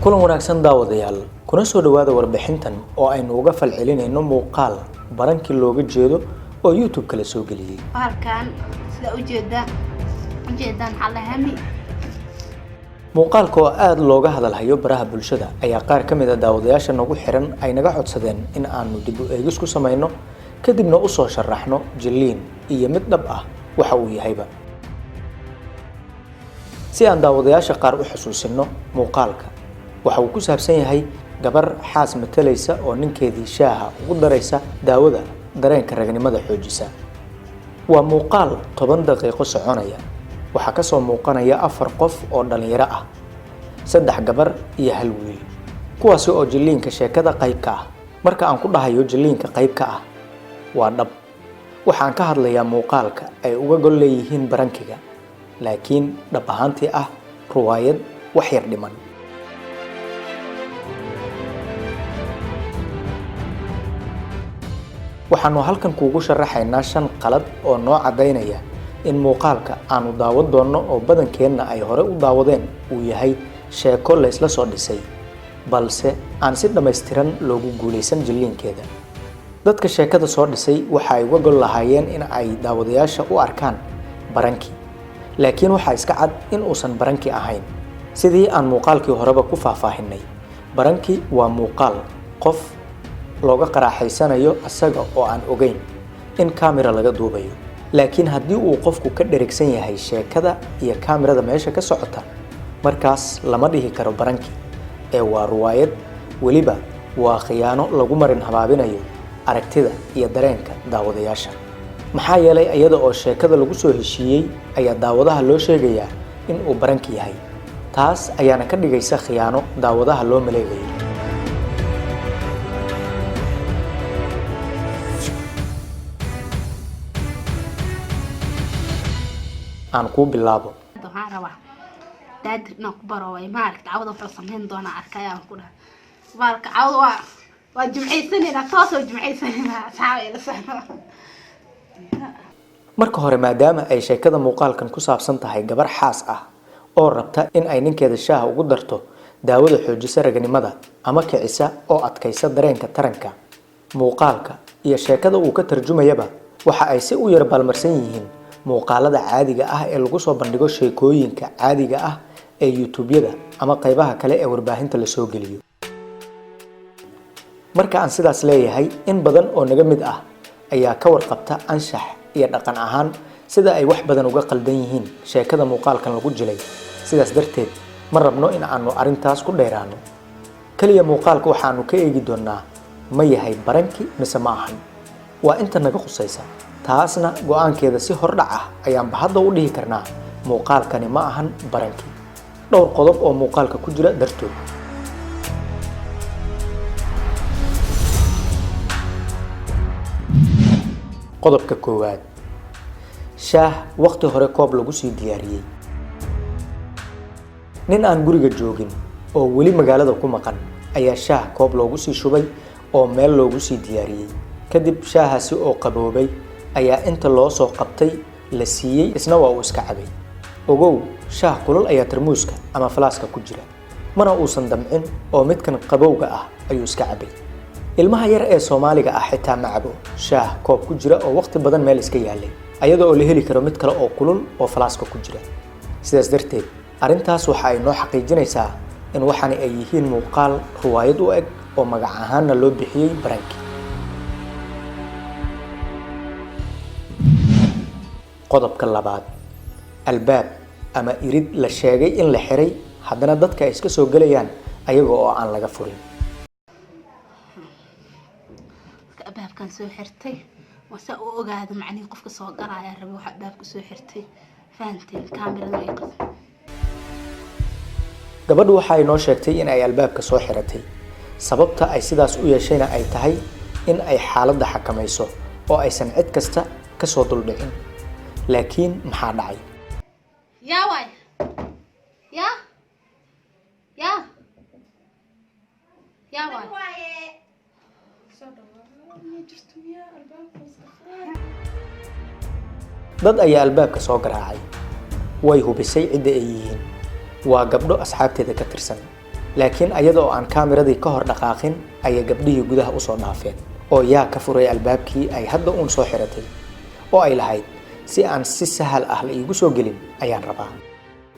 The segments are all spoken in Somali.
kulan wanaagsan daawadayaal kuna soo dhawaada warbixintan oo aynu uga falcelinayno muuqaal barankii looga jeedo oo YouTube kala soo galiyay. Halkan sida ujeedaan xalahami muuqaalka oo aad looga hadalhayo baraha bulshada ayaa qaar ka mid ah daawadayaasha nagu xiran ay naga codsadeen in aanu dib u eegis ku sameeyno kadibna u soo sharaxno jilliin iyo mid dhab ah waxa uu yahayba. si aan daawadayaasha qaar u xusuusino muuqaalka waxa uu ku saabsan yahay gabar xaas matalaysa oo ninkeedii shaaha ugu daraysa daawada dareenka raganimada xoojisa. waa muuqaal 10 daqiiqo soconaya waxa ka soo muuqanaya 4 qof oo dhalinyaro ah, 3 gabar iyo 1 wiil, kuwaas oo jilliinka sheekada qayb ka ah. marka aan ku dhahayo jilliinka qayb ka ah waa dhab waxaan ka hadlayaa muuqaalka ay uga gol leeyihiin barankiga, laakiin dhab ahaantii ah ruwaayad wax yar dhiman. waxaanu halkan kuugu sharaxaynaa 5 qalad oo noo cadaynaya in muuqaalka aanu daawan doono oo badankeenna ay hore u daawadeen uu yahay sheeko la isla soo dhisay balse aan si dhammaystiran loogu guuleysan jilliinkeeda. dadka sheekada soo dhisay waxa ay uga gol lahaayeen in ay daawadayaasha u arkaan baranki, laakiin waxa iska cad in uusan baranki ahayn. sidii aan muuqaalkii horeba ku faahfaahinay, baranki waa muuqaal qof looga qaraaxaysanayo asaga oo aan ogeyn in kaamira laga duubayo, laakiin haddii uu qofku ka dherigsan yahay sheekada iyo kaamirada meesha ka socota markaas lama dhihi karo baranki ee waa ruwaayad, weliba waa khiyaano lagu marin habaabinayo aragtida iyo dareenka daawadayaasha. maxaa yeelay iyada oo sheekada lagu soo heshiiyey ayaa daawadaha loo sheegayaa in uu baranki yahay, taas ayaana ka dhigaysa khiyaano daawadaha loo maleegayo. aan ku bilaabo waxaan rabaa daadir inaan ku baro way maaragta cawda wuxuu sameyn doonaa arkayaan ku dhahay marka cawda waa jimcaysanayna toosoo jimcaysanayna asxaabay la socdo. marka hore maadaama ay sheekada muuqaalkan ku saabsan tahay gabar xaas ah oo rabta in ay ninkeeda shaaha ugu darto daawada xoojisa raganimada ama kicisa oo adkaysa dareenka taranka, muuqaalka iyo sheekada uu ka tarjumayaba waxa ay si u yar balmarsan yihiin muuqaalada caadiga ah ee lagu soo bandhigo sheekooyinka caadiga ah ee YouTube-yada ama qaybaha kale ee warbaahinta la soo geliyo. marka aan sidaas leeyahay, in badan oo naga mid ah ayaa ka warqabta anshax iyo dhaqan ahaan sida ay wax badan uga qaldan yihiin sheekada muuqaalkan lagu jilay. sidaas darteed ma rabno in aanu arintaas ku dheeraano. kaliya muuqaalka waxaanu ka eegi doonaa ma yahay baranki mise ma ahan. waa inta naga khusaysa, taasna go'aankeeda si hordhac ah ayaanba hadda u dhihi karnaa muuqaalkani ma ahan baranki, dhowr qodob oo muuqaalka ku jira dartood. qodobka koowaad, shaah waqti hore koob lagu sii diyaariyey. nin aan guriga joogin oo weli magaalada ku maqan ayaa shaah koob loogu sii shubay oo meel loogu sii diyaariyey. kadib shaahaasi oo qaboobay ayaa inta loo soo qabtay la siiyey, isna waa uu iska cabay. ogow, shaah kulul ayaa tarmuuska ama falaaska ku jira, mana uusan damcin oo midkan qabowga ah ayuu iska cabay. ilmaha yar ee Soomaaliga ah xitaa ma cabo shaah koob ku jira oo waqti badan meel iska yaalay, ayadoo la heli karo mid kale oo kulul oo falaaska ku jira. sidaas darteed arintaas waxa ay noo xaqiijinaysaa in waxani ay yihiin muuqaal ruwaayad u eg oo magac ahaanna loo bixiyey baranki. qodobka labaad, albaab ama irid la sheegay in la xiray haddana dadka ay iska soo galayaan ayaga oo aan laga furin. albaabkan soo xirtay wasa uu ogaado macnii qofka soo galaya rabo waxa albaabka soo xirtay fahanteen kaamirada ay qas. gabadhu waxa ay noo sheegtay in ay albaabka soo xiratay, sababta ay sidaas u yeeshayna ay tahay in ay xaaladda xakamayso oo aysan cid kasta ka soo duldhicin. laakiin maxaa dhacay? yaa way yaa way dad ayaa albaabka soo garaacay, way hubisay cidda ay yihiin. waa gabdho asxaabteeda ka tirsan, laakiin ayadoo aan kaamiradii ka hor dhaqaaqin ayay gabdhihii gudaha u soo dhaafeen oo yaa ka furay albaabkii ay hadda uun soo xiratay oo ay lahayd si aan si sahal ah la iigu soo gelin ayaan rabaa.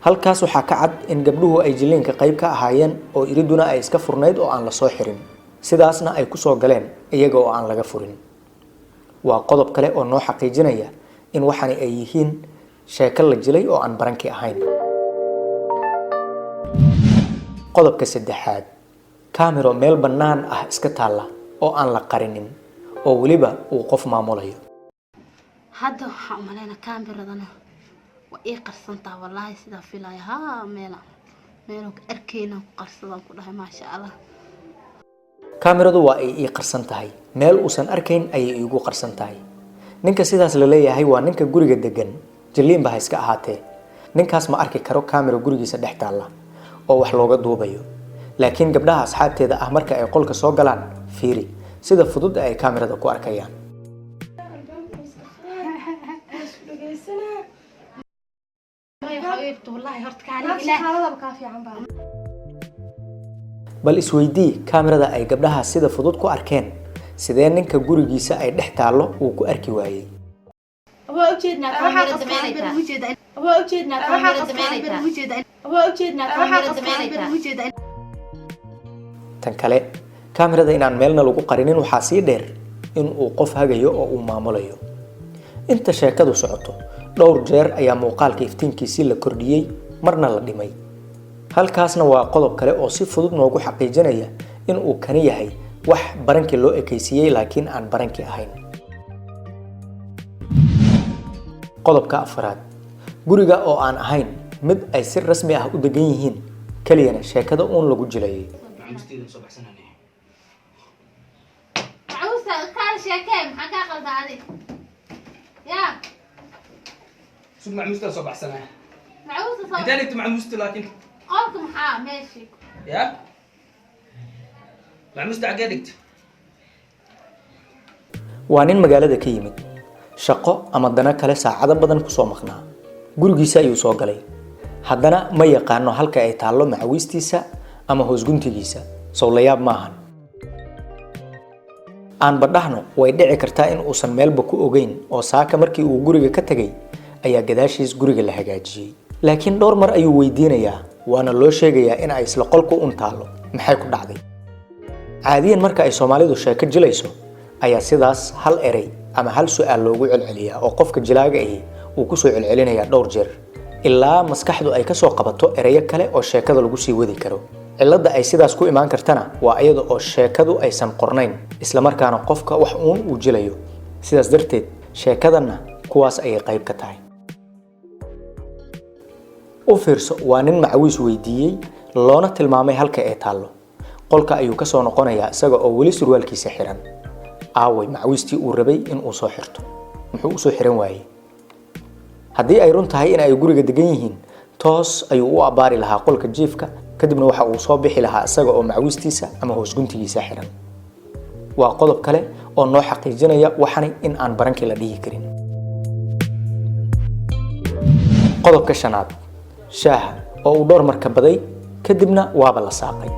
halkaas waxaa ka cad in gabdhuhu ay jilliinka qayb ka ahaayeen oo iriduna ay iska furnayd oo aan la soo xirin, sidaasna ay ku soo galeen iyaga oo aan laga furin. waa qodob kale oo noo xaqiijinaya in waxani ay yihiin sheeko la jilay oo aan baranki ahayn. qodobka saddexaad, kaamiro meel bannaan ah iska taalla oo aan la qarinin oo weliba uu qof maamulayo. hadda waxaan u maleynaa kaameradana waa ii qarsantaa wallaahi sidaa filaya meelo arkeyna ku qarsadaan ku dhahay maasha allah. kaamiradu waa ay ii qarsan tahay, meel uusan arkayn ayay iigu qarsan tahay. ninka sidaas la leeyahay waa ninka guriga degan, jilliinba ha iska ahaatee. ninkaas ma arki karo kaamiro gurigiisa dhex taalla oo wax looga duubayo, laakiin gabdhaha asxaabteeda ah marka ay qolka soo galaan fiiri sida fudud ay kaamirada ku arkayaan. bal isweydii kaamirada ay gabdhaha sida fudud ku arkeen, sidee ninka gurigiisa ay dhex taallo uu ku arki waayey? tan kale, kaamirada inaan meelna lagu qarinin waxaa sii dheer in uu qof hagayo oo uu maamulayo. inta sheekadu socoto dhowr jeer ayaa muuqaalka iftiinkiisii la kordhiyey marna la dhimay. halkaasna waa qodob kale oo si fudud noogu xaqiijinaya in uu kani yahay wax baranki loo ekaysiiyey laakiin aan baranki ahayn. qodobka afraad, guriga oo aan ahayn mid ay si rasmi ah u degan yihiin, keliyana sheekada uun lagu jilayay. سوق معموستة صباح سنة. معموستة. إنت قلت معموستة لكن. قلت محا ماشي. يا. معموستة عقدت. waa nin magaalada ka yimid shaqo ama dana kale saacado badan ku soo maqnaa. gurigiisa ayuu soo galay, haddana ma yaqaano halka ay taallo macawiistiisa ama hoosguntigiisa. sow la yaab maahan. aan badhahno way dhici kartaa in uusan meelba ku ogeyn oo saaka markii uu guriga ka tagay ayaa gadaashiis guriga la hagaajiyey. laakiin dhowr mar ayuu weydiinayaa, waana loo sheegayaa in ay isla qolku un taallo. maxay ku dhacday? caadiyan marka ay Soomaalidu sheeko jilayso ayaa sidaas hal eray ama hal su'aal loogu celceliyaa oo qofka jilaaga ahi uu ku soo celcelinayaa dhowr jeer ilaa maskaxdu ay ka soo qabato erayo kale oo sheekada lagu sii wadi karo. cilada ay sidaas ku imaan kartana waa iyada oo sheekadu aysan qornayn isla markaana qofka wax uun uu jilayo. sidaas darteed sheekadana kuwaas ayay qayb ka tahay. u fiirso, waa nin macawiis weydiiyey loona tilmaamay halka ay taallo. qolka ayuu ka soo noqonayaa isaga oo weli surwaalkiisa xiran. aaway macawiistii uu rabay in uu soo xirto, muxuu u soo xiran waayey? haddii ay run tahay in ay guriga degan yihiin, toos ayuu u abaari lahaa qolka jiifka, kadibna waxa uu soo bixi lahaa isaga oo macawiistiisa ama hoosguntigiisa xiran. waa qodob kale oo noo xaqiijinaya waxani in aan baranki la dhihi karin. qodobka shanaad, shaaha oo uu dhowr mar ka baday kadibna waaba la saaqay.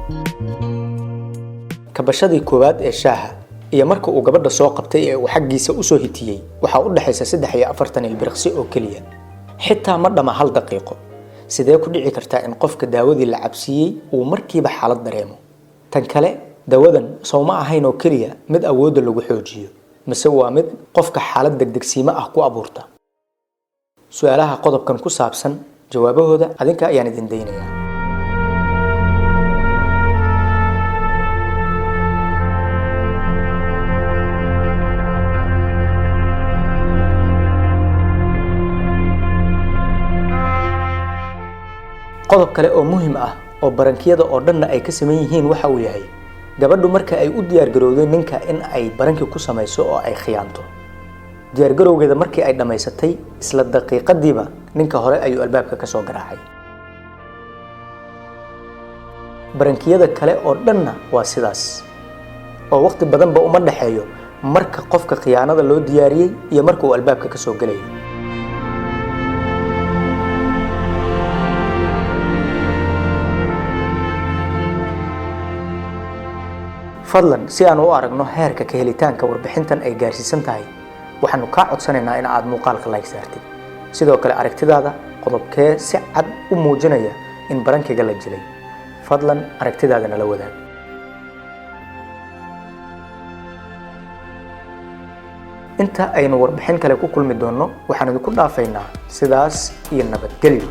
kabashadii koowaad ee shaaha iyo marka uu gabadha soo qabtay ee uu xaggiisa u soo hitiyey waxaa u dhaxaysa 3 iyo 40 ilbiriqsi oo keliya, xitaa ma dhama hal daqiiqo. sidee ku dhici kartaa in qofka daawadii la cabsiiyey uu markiiba xaalad dareemo? tan kale, dawadan soo ma ahayn oo keliya mid awoodda lagu xoojiyo, mise waa mid qofka xaalad degdegsiimo ah ku abuurta? su'aalaha qodobkan ku saabsan jawaabahooda adinka ayaan idin deynayaa. qodob kale oo muhiim ah oo barankiyada oo dhanna ay ka sameyn yihiin waxa uu yahay gabadhu marka ay u diyaar garowday ninka in ay baranki ku samayso oo ay khiyaanto. diyaar garowgeeda markii ay dhamaysatay isla daqiiqadiiba ninka hore ayuu albaabka ka soo garaacay. barankiyada kale oo dhanna waa sidaas oo waqti badanba uma dhaxeeyo marka qofka khiyaanada loo diyaariyey iyo marka uu albaabka ka soo galayo. fadlan si aan u aragno heerka ka helitaanka warbixintan ay gaarsiisan tahay waxaanu kaa codsanaynaa in aad muuqaalka like saartid sidoo kale aragtidaada qodobkee si cad u muujinaya in barankiga la jilay fadlan aragtidaada nala wadaag inta aynu warbixin kale ku kulmi doonno waxaan idinku dhaafaynaa sidaas iyo nabadgelyo